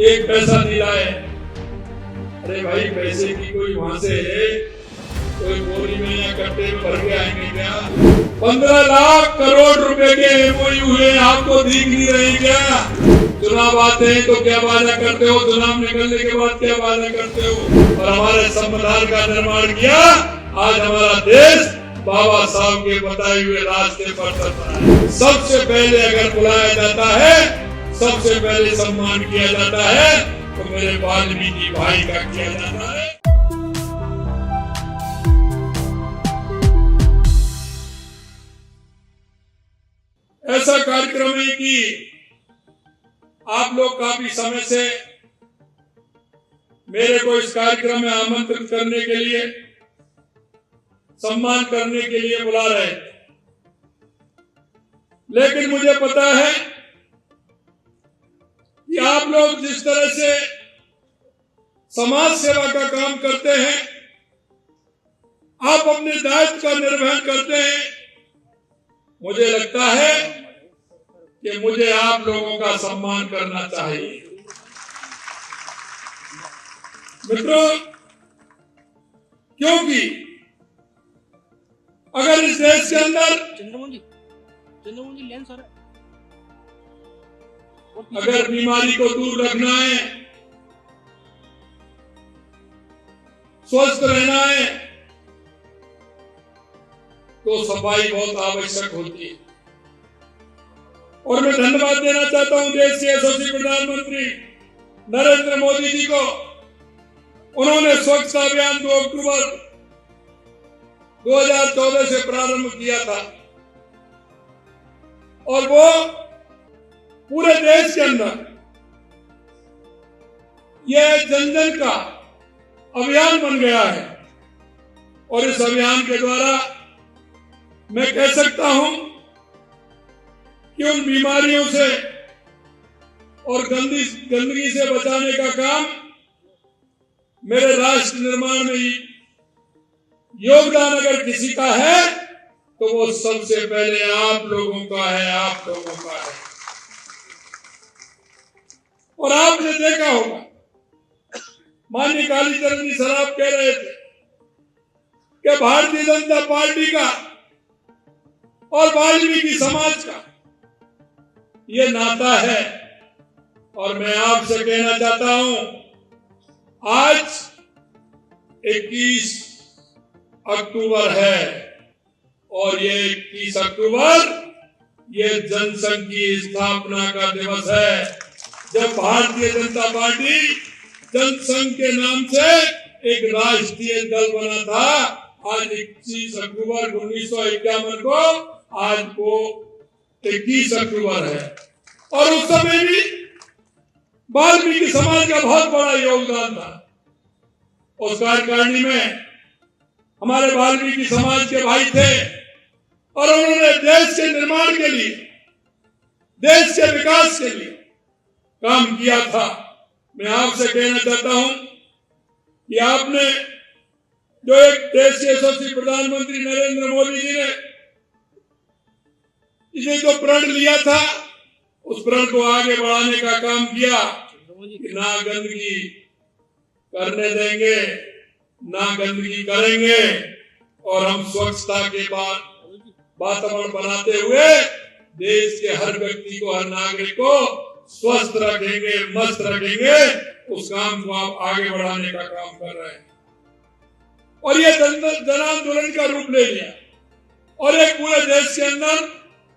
एक पैसा नहीं लाए। अरे भाई, पैसे की कोई वहां से कोई बोरी में या कट्टे में भर के आएंगे क्या? 15 लाख करोड़ रुपए के एमओयू हुए, आपको दिख नहीं रहे क्या? चुनाव आते हैं तो क्या वादा करते हो, चुनाव निकलने के बाद क्या वादा करते हो? और हमारे संविधान का निर्माण किया, आज हमारा देश बाबा साहब के बताए हुए रास्ते पर चल रहा है। सबसे पहले अगर बुलाया जाता है, सबसे पहले सम्मान किया जाता है तो मेरे वाल्मीकि भाई का किया जाता है। ऐसा कार्यक्रम है कि आप लोग काफी समय से मेरे को इस कार्यक्रम में आमंत्रित करने के लिए, सम्मान करने के लिए बुला रहे थे, लेकिन मुझे पता है कि आप लोग जिस तरह से समाज सेवा का काम करते हैं, आप अपने दायित्व का निर्वहन करते हैं, मुझे लगता है कि मुझे आप लोगों का सम्मान करना चाहिए। मित्रों, क्योंकि अगर इस देश के अंदर अगर बीमारी को दूर रखना है, स्वस्थ रहना है, तो सफाई बहुत आवश्यक होती है। और मैं धन्यवाद देना चाहता हूं देश के यशस्वी प्रधानमंत्री नरेंद्र मोदी जी को। उन्होंने स्वच्छता अभियान 2 अक्टूबर 2014 से प्रारंभ किया था और वो पूरे देश के अंदर यह जन जन का अभियान बन गया है। और इस अभियान के द्वारा मैं कह सकता हूं कि उन बीमारियों से और गंदगी से बचाने का काम मेरे राष्ट्र निर्माण में योगदान अगर किसी का है तो वो सबसे पहले आप लोगों का है, आप लोगों का है। और आपने देखा होगा, माननीय कालीचरण जी सराफ कह रहे थे कि भारतीय जनता पार्टी का और वाल्मीकि समाज का ये नाता है। और मैं आपसे कहना चाहता हूं, आज 21 अक्टूबर है और ये 21 अक्टूबर ये जनसंघ की स्थापना का दिवस है, जब भारतीय जनता पार्टी जनसंघ के नाम से एक राष्ट्रीय दल बना था। आज 21 अक्टूबर 1951 को, आज को 21 अक्टूबर है। और उस समय भी वाल्मीकि समाज का बहुत बड़ा योगदान था। उस कार्यकारिणी में हमारे वाल्मीकि समाज के भाई थे और उन्होंने देश के निर्माण के लिए, देश के विकास के लिए काम किया था। मैं आपसे कहना चाहता हूं कि आपने जो एक देश के यशस्वी प्रधानमंत्री नरेंद्र मोदी जी ने इसे जो प्रण लिया था, उस प्रण को आगे बढ़ाने का काम किया कि ना गंदगी करने देंगे, ना गंदगी करेंगे, और हम स्वच्छता के बाद वातावरण बनाते हुए देश के हर व्यक्ति को, हर नागरिक को स्वस्थ रखेंगे, मस्त रखेंगे। उस काम को आप आगे बढ़ाने का काम कर रहे हैं और ये जन आंदोलन का रूप ले लिया। और एक पूरे देश के अंदर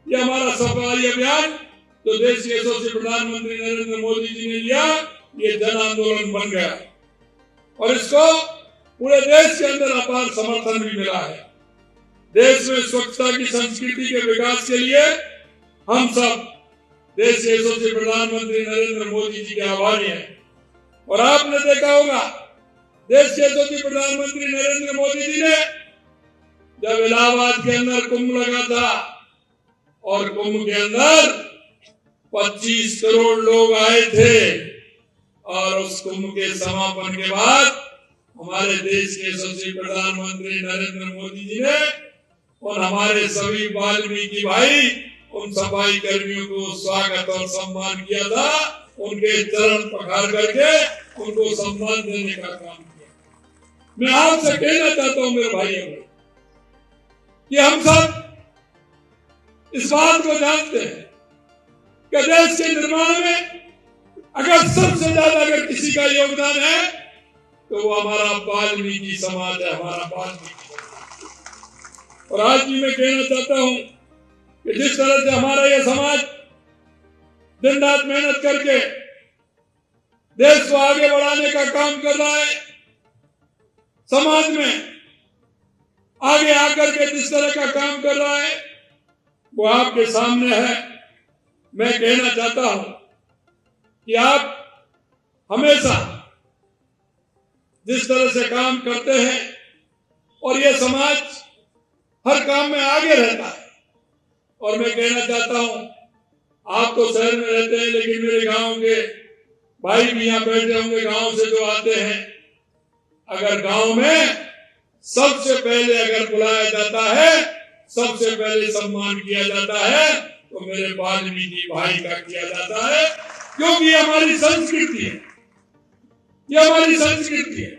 ये हमारा सफाई अभियान जो देश के यशस्वी प्रधानमंत्री नरेंद्र मोदी जी ने लिया, ये जन आंदोलन बन गया और इसको पूरे देश के अंदर अपार समर्थन भी मिला है। देश में स्वच्छता की संस्कृति के विकास के लिए हम सब देश के यशस्वी प्रधानमंत्री नरेंद्र मोदी जी के आभारी हैं। और आपने देखा होगा, देश के यशस्वी प्रधानमंत्री नरेंद्र मोदी जी ने जब इलाहाबाद के अंदर कुंभ लगा था और कुंभ के अंदर 25 करोड़ लोग आए थे, और उस कुंभ के समापन के बाद हमारे देश के यशस्वी प्रधानमंत्री नरेंद्र मोदी जी ने और हमारे सभी वाल्मीकि भाई, उन सफाई कर्मियों को स्वागत और सम्मान किया था। उनके चरण पखार करके उनको सम्मान देने का काम किया। मैं आपसे कहना चाहता हूं मेरे भाइयों कि हम सब इस बात को जानते हैं कि देश के निर्माण में अगर सबसे ज्यादा अगर किसी का योगदान है तो वो हमारा वाल्मीकि समाज है, हमारा वाल्मीकि समाज। और आज भी मैं कहना चाहता हूं कि जिस तरह से हमारा यह समाज दिन रात मेहनत करके देश को आगे बढ़ाने का काम कर रहा है, समाज में आगे आकर के जिस तरह का काम कर रहा है वो आपके सामने है। मैं कहना चाहता हूं कि आप हमेशा जिस तरह से काम करते हैं और ये समाज हर काम में आगे रहता है, और मैं कहना चाहता हूं आप तो शहर में रहते हैं लेकिन मेरे गांव के भाई भी यहाँ बैठे होंगे गांव से जो आते हैं, अगर गांव में सबसे पहले अगर बुलाया जाता है, सबसे पहले सम्मान किया जाता है तो मेरे वाल्मीकि भाई का किया जाता है, क्योंकि ये हमारी संस्कृति है, ये हमारी संस्कृति है।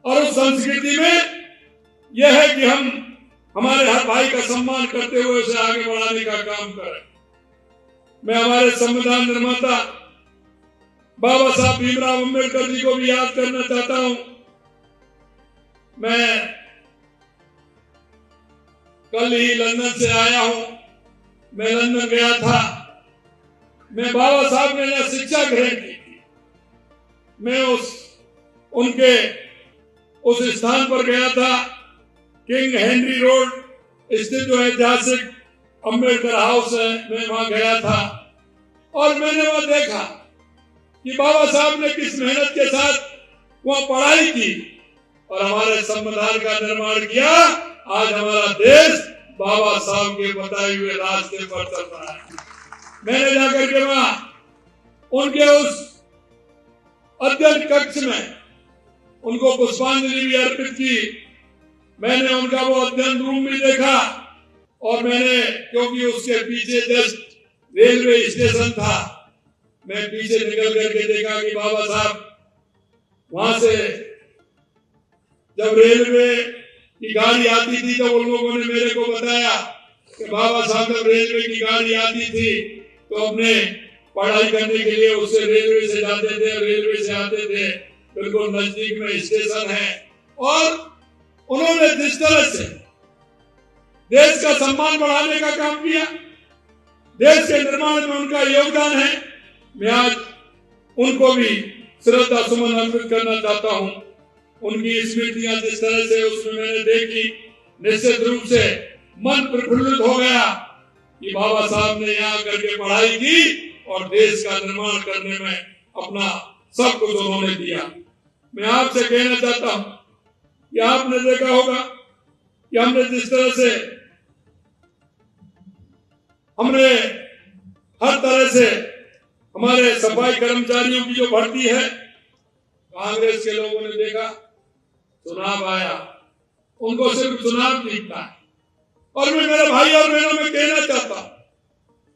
और उस संस्कृति में यह है कि हम हमारे हर भाई का सम्मान करते हुए उसे आगे बढ़ाने का काम करें। मैं हमारे संविधान निर्माता बाबा साहब भीमराव अम्बेडकर जी को भी याद करना चाहता हूं। मैं कल ही लंदन से आया हूं, मैं लंदन गया था, मैं बाबा साहब ने ना शिक्षा ग्रहण की थी, मैं उनके उस स्थान पर गया था, किंग हेनरी रोड स्थित जो ऐतिहासिक अम्बेडकर हाउस है, मैं वहां गया था और मैंने वहां देखा कि बाबा साहब ने किस मेहनत के साथ वहां पढ़ाई की और हमारे संविधान का निर्माण किया। आज हमारा देश बाबा साहब के बताए हुए रास्ते पर चल रहा है। मैंने जाकर के वहां उनके उस अध्ययन कक्ष में उनको पुष्पांजलि भी अर्पित की। मैंने उनका वो अध्ययन रूम भी देखा और मैंने, क्योंकि उसके पीछे जस्ट रेलवे स्टेशन था, मैं पीछे निकल करके देखा कि बाबा साहब वहां से जब रेलवे की गाड़ी आती थी तो उन लोगों ने मेरे को बताया कि बाबा साहब जब रेलवे की गाड़ी आती थी तो अपने पढ़ाई करने के लिए उससे रेलवे से जाते थे, रेलवे से आते थे, बिल्कुल नजदीक में स्टेशन है। और उन्होंने जिस तरह से देश का सम्मान बढ़ाने का काम किया, देश के निर्माण में उनका योगदान है, मैं आज उनको भी श्रद्धा सुमन अर्पित करना चाहता हूं। उनकी स्मृतियां जिस तरह से उसमें मैंने देखी, निश्चित रूप से मन प्रफुल्लित हो गया कि बाबा साहब ने यहाँ करके पढ़ाई की और देश का निर्माण करने में अपना सब कुछ उन्होंने दिया। मैं आपसे कहना चाहता हूं कि आपने देखा होगा कि हमने जिस तरह से हमने हर तरह से हमारे सफाई कर्मचारियों की जो भर्ती है, कांग्रेस के लोगों ने देखा चुनाव आया, उनको सिर्फ चुनाव जीतना है। और मैं मेरे भाई और बहनों में कहना चाहता हूं,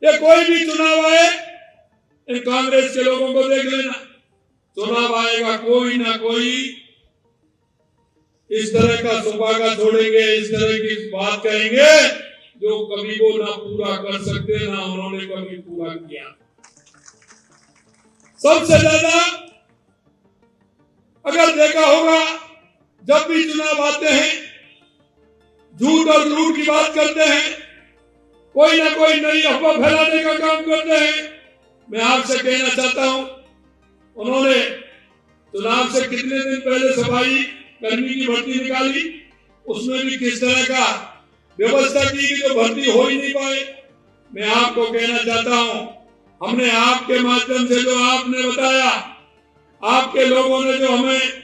ये कोई भी चुनाव आए, इन कांग्रेस के लोगों को देख लेना, चुनाव आएगा कोई ना कोई इस तरह का सुपागा छोड़ेंगे, इस तरह की बात कहेंगे जो कभी वो ना पूरा कर सकते, ना उन्होंने कभी पूरा किया। सबसे ज्यादा अगर देखा होगा जब भी चुनाव आते हैं झूठ और लूट की बात करते हैं, कोई ना कोई नई अफवाह फैलाने का काम करते हैं। मैं आपसे कहना चाहता हूं, उन्होंने चुनाव से कितने दिन पहले सफाई कर्मी की भर्ती निकाली, उसमें भी किस तरह का व्यवस्था की कि जो भर्ती हो ही नहीं पाए। मैं आपको कहना चाहता हूं, हमने आपके माध्यम से जो आपने बताया, आपके लोगों ने जो हमें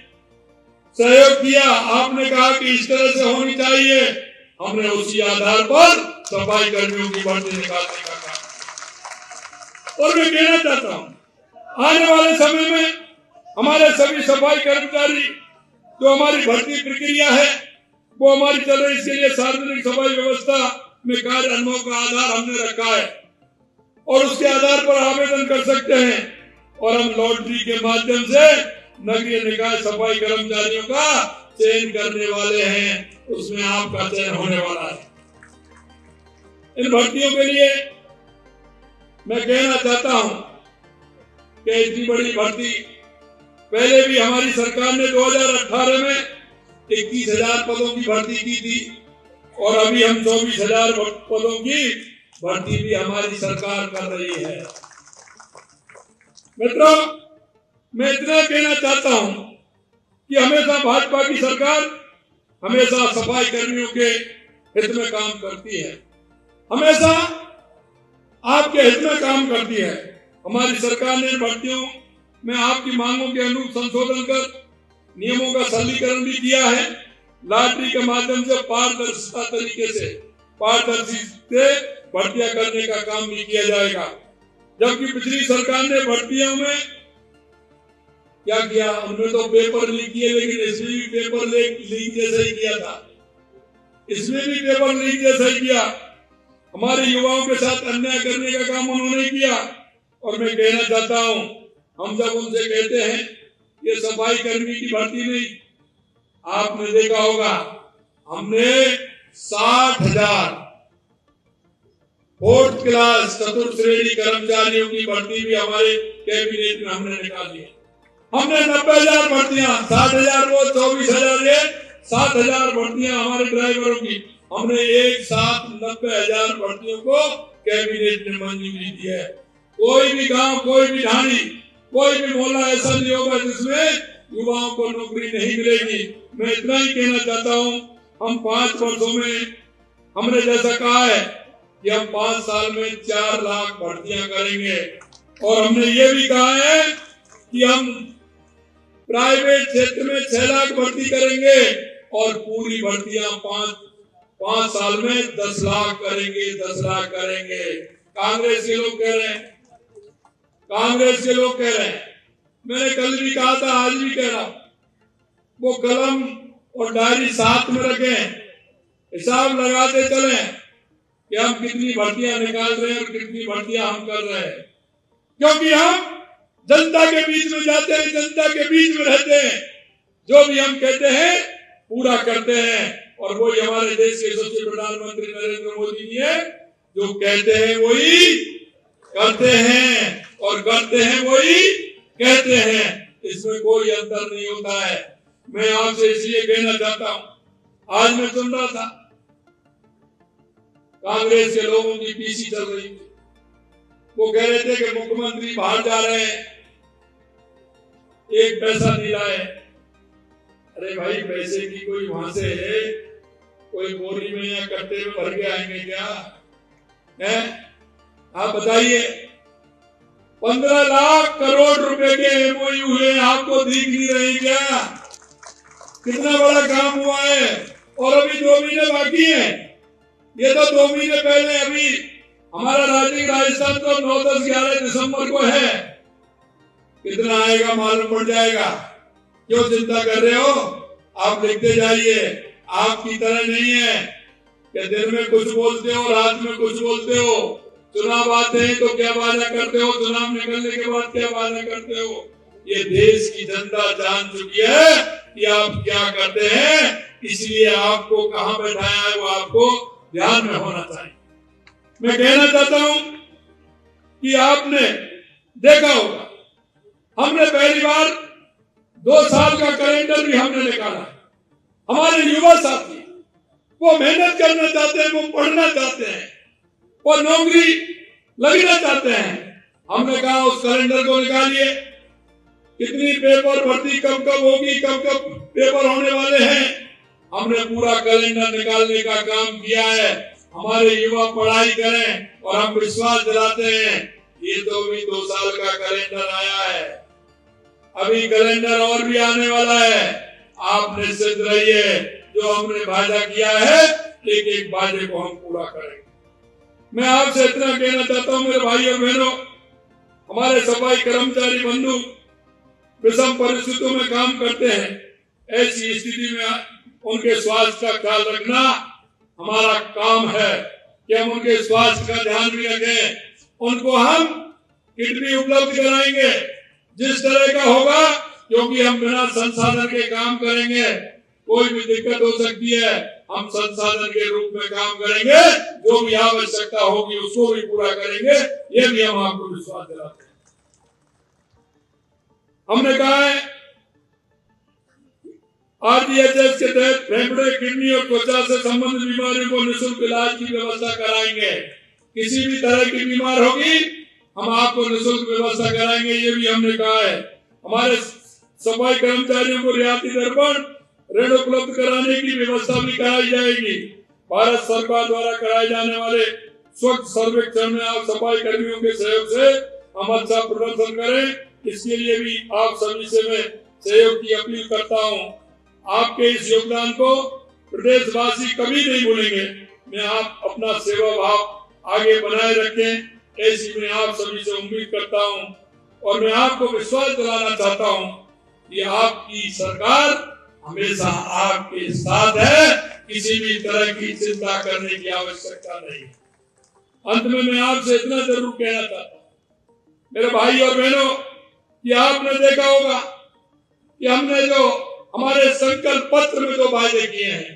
सहयोग किया, आपने कहा कि इस तरह से होनी चाहिए, हमने उसी आधार पर सफाई कर्मियों की भर्ती निकालने का काम। और मैं कहना चाहता हूं आने वाले समय में हमारे सभी सफाई कर्मचारी जो हमारी भर्ती प्रक्रिया है वो हमारी चल रही, इसके लिए सार्वजनिक सफाई व्यवस्था में कार्य अनुभव का आधार हमने रखा है और उसके आधार पर आवेदन कर सकते हैं। और हम लॉटरी के माध्यम से नगरीय निकाय सफाई कर्मचारियों का चयन करने वाले हैं, उसमें आपका चयन होने वाला है। इन भर्तियों के लिए मैं कहना चाहता हूं कि इतनी बड़ी भर्ती पहले भी हमारी सरकार ने 2018 में 21,000 पदों की भर्ती की थी और अभी हम 24,000 पदों की भर्ती भी हमारी सरकार कर रही है। मित्रों, मैं इतना कहना चाहता हूं कि हमेशा भाजपा की सरकार हमेशा सफाई कर्मियों के हित में काम करती है, हमेशा आपके हित में काम करती है। हमारी सरकार ने भर्तियों में आपकी मांगों के अनुरूप संशोधन कर नियमों का सरलीकरण भी किया है। लॉटरी के माध्यम से पारदर्शिता तरीके से पारदर्शी से भर्तियां करने का काम भी किया जाएगा। जबकि पिछली सरकार ने भर्तियों में क्या किया, उनमें तो पेपर लीक किए, लेकिन इसमें भी पेपर लीक जैसा ही किया था, इसमें भी पेपर लीक जैसा ही किया। हमारे युवाओं के साथ अन्याय करने का काम उन्होंने किया। और मैं कहना चाहता हूं, हम जब उनसे कहते हैं ये सफाई कर्मी की भर्ती नहीं, आपने देखा होगा हमने 60,000 4th क्लास चतुर्थ श्रेणी कर्मचारियों की भर्ती भी हमारे कैबिनेट में हमने निकाली है। हमने 90,000 भर्तियां, 60,000 वो 24,000 ये 7,000 भर्तियां हमारे ड्राइवरों की हमने एक साथ 90,000 भर्तियों को कैबिनेट ने मंजूरी दी है। कोई भी गांव, कोई भी ढाणी, कोई भी मोहल्ला ऐसा नहीं होगा जिसमें युवाओं को नौकरी नहीं मिलेगी। मैं इतना ही कहना चाहता हूं, हम 5 वर्षों में हमने जैसा कहा है कि हम 5 साल में 4 लाख भर्तियां करेंगे और हमने ये भी कहा है कि हम प्राइवेट क्षेत्र में 6 लाख भर्ती करेंगे और पूरी भर्तियां 5 साल में 10 लाख करेंगे, 10 लाख करेंगे। कांग्रेस के लोग कह रहे हैं, कांग्रेस के लोग कह रहे हैं, मैंने कल भी कहा था, आज भी कह रहा हूं, वो कलम और डायरी साथ में रखें, हिसाब लगाते चले कि हम कितनी भर्तियां निकाल रहे हैं और कितनी भर्तियां हम कर रहे हैं। क्योंकि हम जनता के बीच में जाते हैं, जनता के बीच में रहते हैं, जो भी हम कहते हैं पूरा करते हैं। और वही हमारे देश के यशस्वी प्रधानमंत्री नरेंद्र मोदी जी है, जो कहते हैं वही करते हैं और करते हैं वही कहते हैं, इसमें कोई अंतर नहीं होता है। मैं आपसे इसलिए कहना चाहता हूं, आज मैं सुन रहा था कांग्रेस के लोगों की पीसी चल रही थी, वो कह रहे थे कि मुख्यमंत्री बाहर जा रहे हैं, 1 पैसा नहीं लाए। अरे भाई, पैसे की कोई वहां से है, कोई बोरी में या कट्टे में भर के आएंगे क्या है? आप बताइए, 15 लाख करोड़ रुपए के एमओयू हुए, आपको दिख नहीं रहे क्या? कितना बड़ा काम हुआ है और अभी 2 महीने बाकी हैं। ये तो 2 महीने पहले, अभी हमारा राजस्थान तो 9, 10, 11 दिसंबर को है। कितना आएगा मालूम पड़ जाएगा। क्यों चिंता कर रहे हो? आप लिखते जाइए। आपकी तरह नहीं है कि दिन में कुछ बोलते हो, रात में कुछ बोलते हो। चुनाव आते हैं तो क्या वादा करते हो, चुनाव निकलने के बाद क्या वादा करते हो। ये देश की जनता जान चुकी है कि आप क्या करते हैं, इसलिए आपको कहां बैठाया है वो आपको ध्यान में होना चाहिए। मैं कहना चाहता हूं कि आपने देखा होगा, हमने पहली बार 2 साल का कैलेंडर भी हमने निकाला। हमारे युवा साथी वो मेहनत करना चाहते हैं, वो पढ़ना चाहते हैं, वो नौकरी लगना चाहते हैं। हमने कहा उस कैलेंडर को निकालिए, कितनी पेपर भर्ती कब कब होगी, कब कब पेपर होने वाले हैं। हमने पूरा कैलेंडर निकालने का काम किया है। हमारे युवा पढ़ाई करें और हम विश्वास दिलाते हैं। ये तो भी 2 साल का कैलेंडर आया है, अभी कैलेंडर और भी आने वाला है। आप निश्चित रहिए, जो हमने वादा किया है एक वादे को हम पूरा करेंगे। मैं आपसे इतना कहना चाहता हूं मेरे भाई और बहनों, हमारे सफाई कर्मचारी बंधु विषम परिस्थितियों में काम करते हैं। ऐसी स्थिति में उनके स्वास्थ्य का ख्याल रखना हमारा काम है कि हम उनके स्वास्थ्य का ध्यान भी रखें। उनको हम किट भी उपलब्ध कराएंगे, जिस तरह का होगा, क्योंकि हम बिना संसाधन के काम करेंगे, कोई भी दिक्कत हो सकती है, हम संसाधन के रूप में काम करेंगे, जो भी आवश्यकता होगी उसको भी पूरा करेंगे, ये भी हम आपको विश्वास दिलाते हैं। हमने कहा है RDHS के तहत फेफड़े, किडनी और त्वचा से संबंधित बीमारियों को निःशुल्क इलाज की व्यवस्था कराएंगे। किसी भी तरह की बीमार होगी हम आपको निःशुल्क व्यवस्था कराएंगे, ये भी हमने कहा है। हमारे सफाई कर्मचारियों को रियायती दर पर ऋण उपलब्ध कराने की व्यवस्था भी कराई जाएगी। भारत सरकार द्वारा कराए जाने वाले स्वच्छ सर्वेक्षण में आप सफाई कर्मियों के सहयोग से हम अच्छा प्रदर्शन करें, इसके लिए भी आप सभी से मैं सहयोग की अपील करता हूं। आपके इस योगदान को प्रदेशवासी कभी नहीं भूलेंगे। मैं आप अपना सेवा भाव आगे बनाए रखें, ऐसी मैं आप सभी से उम्मीद करता हूं। और मैं आपको विश्वास दिलाना चाहता हूं कि आपकी सरकार हमेशा आपके साथ है, किसी भी तरह की चिंता करने की आवश्यकता नहीं। अंत में मैं आपसे इतना जरूर कहना चाहता हूं मेरे भाई और बहनों, कि आपने देखा होगा कि हमने जो हमारे संकल्प पत्र में जो वायदे किए हैं,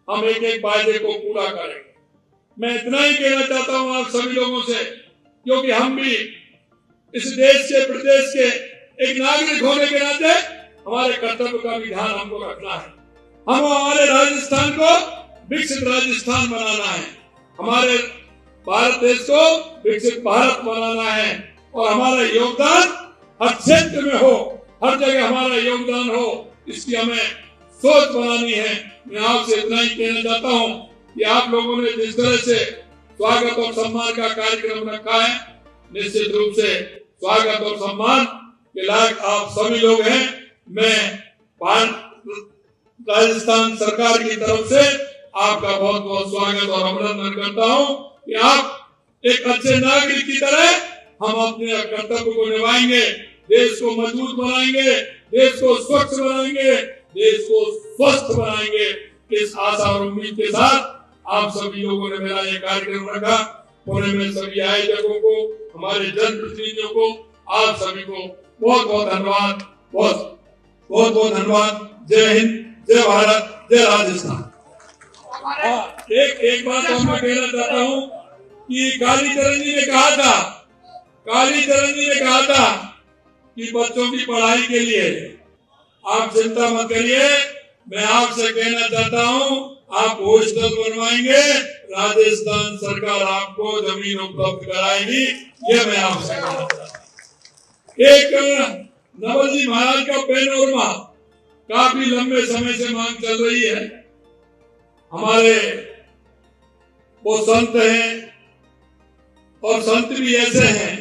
हम एक एक वायदे को पूरा करेंगे। मैं इतना ही कहना चाहता हूं आप सभी लोगों से, क्योंकि हम भी इस देश के, प्रदेश के एक नागरिक होने के नाते हमारे कर्तव्य का भी ध्यान हमको रखना है। हम हमारे राजस्थान को विकसित राजस्थान बनाना है, हमारे भारत देश को विकसित भारत बनाना है, और हमारा योगदान हर क्षेत्र में हो, हर जगह हमारा योगदान हो, इसकी हमें सोच बनानी है। मैं आपसे इतना ही कहना चाहता हूं कि आप लोगों ने जिस तरह से स्वागत और सम्मान का कार्यक्रम रखा है, निश्चित रूप से स्वागत और सम्मान के लायक आप सभी लोग हैं। मैं राजस्थान सरकार की तरफ से आपका बहुत बहुत स्वागत और अभिनंदन करता हूं कि आप एक अच्छे नागरिक की तरह हम अपने कर्तव्य को निभाएंगे, देश को मजबूत बनाएंगे, देश को स्वच्छ बनाएंगे, देश को स्वस्थ बनाएंगे। इस आशा और उम्मीद के साथ आप सभी लोगों ने मेरा ये कार्यक्रम रखा। पुणे में सभी आयोजकों को, हमारे जनप्रतिनिधियों को, आप सभी को बहुत बहुत धन्यवाद, बहुत बहुत धन्यवाद। जय हिंद, जय भारत, जय राजस्थान। एक बात तो मैं कहना चाहता हूँ कि कालीचरण जी ने कहा था कि बच्चों की पढ़ाई के लिए आप चिंता मत करिए। मैं आपसे कहना चाहता हूँ आप हॉस्टल बनवाएंगे, राजस्थान सरकार आपको जमीन उपलब्ध कराएगी, ये मैं आपसे कहना चाहता हूँ। एक नवल जी महाराज का पैनोरमा काफी लंबे समय से मांग चल रही है। हमारे वो संत हैं, और संत भी ऐसे हैं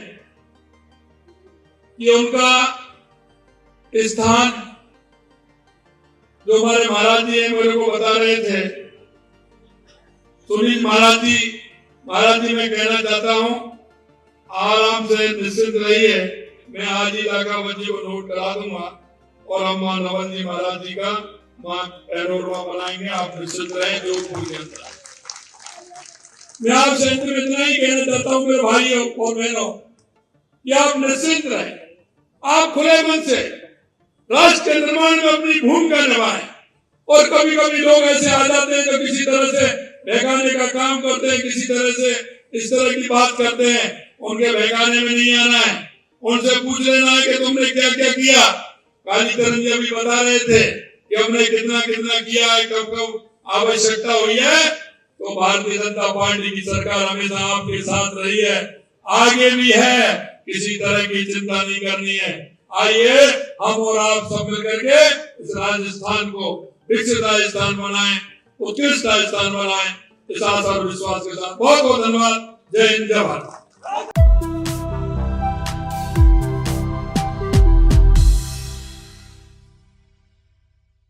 कि उनका स्थान, जो हमारे महाराज जी मेरे को बता रहे थे, सुनील महाराज जी मैं कहना चाहता हूं आराम से निश्चिंत रहिए। मैं आज ही लाका बच्ची को नोट करा दूंगा और हम नवल जी महाराज जी का पैनोरमा बनाएंगे। आप निश्चित रहें, जो पूरी जनता। मैं आपसे इतना ही कहना चाहता हूँ मेरे भाइयों और बहनों कि आप निश्चिंत रहें, आप खुले मन से राष्ट्र के निर्माण में अपनी भूमिका निभाएं। और कभी कभी लोग ऐसे आ जाते हैं जो किसी तरह से बहकाने का काम करते हैं, किसी तरह से इस तरह की बात करते हैं। उनके बहकाने में नहीं आना है, उनसे पूछ लेना है कि तुमने क्या क्या किया। कालीचरण जी अभी बता रहे थे कि हमने कितना कितना किया है, कब कब आवश्यकता हुई है। तो भारतीय जनता पार्टी की सरकार हमेशा आपके साथ रही है, आगे भी है, किसी तरह की चिंता नहीं करनी है। आइए हम और आप सब मिल करके इस राजस्थान को विकसित राजस्थान बनाएं, उत्कृष्ट राजस्थान बनाएं। इस आशा और विश्वास के साथ बहुत बहुत धन्यवाद। जय हिंद, जय भारत।